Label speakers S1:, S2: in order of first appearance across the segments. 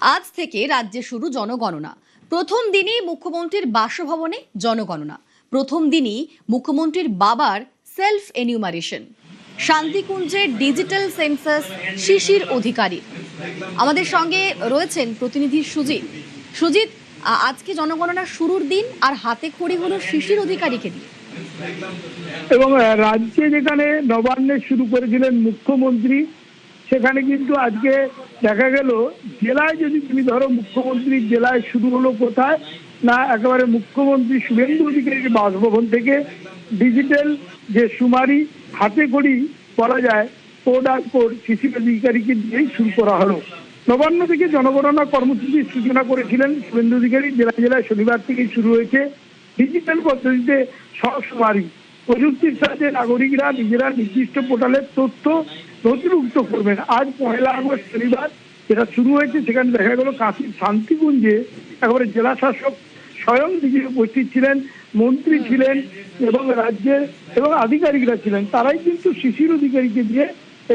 S1: আজ থেকে রাজ্যে শুরু জনগণনা। প্রথম দিনই মুখ্যমন্ত্রীর বাসভবনে জনগণনা। প্রথম দিনই মুখ্যমন্ত্রীর বাবার সেলফ এনিউমারেশন। শান্তিকুঞ্জের ডিজিটাল সেন্সাস শিশির অধিকারী। আমাদের সঙ্গে রয়েছেন প্রতিনিধি সুজিত। সুজিত, আজকে জনগণনা শুরুর দিন আর হাতে খড়ি হলো শিশির অধিকারীকে দিয়ে।
S2: এবং রাজ্যে যেখানে নবান্নে শুরু করেছিলেন মুখ্যমন্ত্রী, সেখানে কিন্তু আজকে দেখা গেল জেলায় যদি তুমি ধরো মুখ্যমন্ত্রীর জেলায় শুরু হলো কোথায় না, একেবারে মুখ্যমন্ত্রী শুভেন্দু অধিকারীর বাসভবন থেকে ডিজিটাল যে সুমারি হাতে করি বলা যায় কোড আর কোড শিশির অধিকারীকে দিয়েই শুরু করা হলো। নবান্ন থেকে জনগণনা কর্মসূচির সূচনা করেছিলেন শুভেন্দু অধিকারী। জেলায় জেলায় শনিবার থেকেই শুরু হয়েছে ডিজিটাল পদ্ধতিতে সুমারি। প্রযুক্তির সাথে নাগরিকরা নিজেরা নির্দিষ্ট পোর্টালের তথ্য নথিভুক্ত করবেন। আজ 1 আগস্ট শনিবার যেটা শুরু হয়েছে, সেখানে দেখা গেল কাশীর শান্তিকুঞ্জে একেবারে জেলা শাসক স্বয়ং নিজে উপস্থিত ছিলেন, মন্ত্রী ছিলেন এবং রাজ্যের এবং আধিকারিকরা ছিলেন। তারাই কিন্তু শিশির অধিকারীকে দিয়ে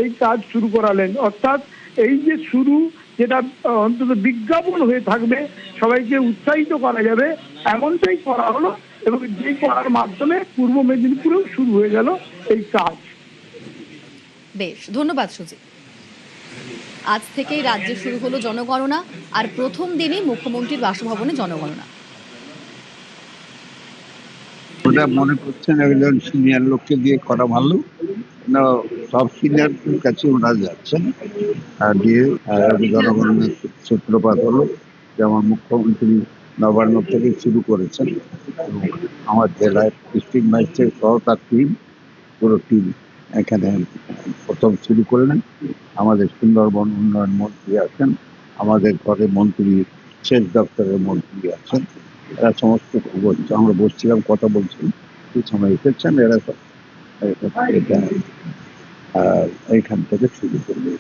S2: এই কাজ শুরু করালেন। অর্থাৎ এই যে শুরু, যেটা অন্তত বিজ্ঞাপন হয়ে থাকবে, সবাইকে উৎসাহিত করা যাবে, এমনটাই করা হলো এবং যে করার মাধ্যমে পূর্ব মেদিনীপুরেও শুরু হয়ে গেল এই কাজ।
S1: বেশ, ধন্যবাদ সুজিত। আজ থেকেই রাজ্যে শুরু হলো জনগণনা আর প্রথম দিনই মুখ্যমন্ত্রীর বাসভবনে জনগণনা।
S3: ওরা মনে করছেন একজন সিনিয়র লোককে দিয়ে করা ভালো না, সব সিনিয়র কাছে ওরা যাচ্ছেন আর দিয়ে জনগণের সূত্রপাত হলো। যেমন মুখ্যমন্ত্রী নবান্ন থেকে শুরু করেছেন এবং আমার জেলায় ডিস্ট্রিক্ট ম্যাজিস্ট্রেট সহ তার টিম, পুরো টিম এখানে প্রথম শুরু করলেন। আমাদের সুন্দরবন উন্নয়ন মন্ত্রী আছেন, আমাদের ঘরে মন্ত্রী সেচ দপ্তরের মন্ত্রী আছেন, এরা সমস্ত আমরা বসছিলাম, কথা বলছিলাম, কিছু সময় এসেছেন এরা সব এইখান থেকে শুরু করবে।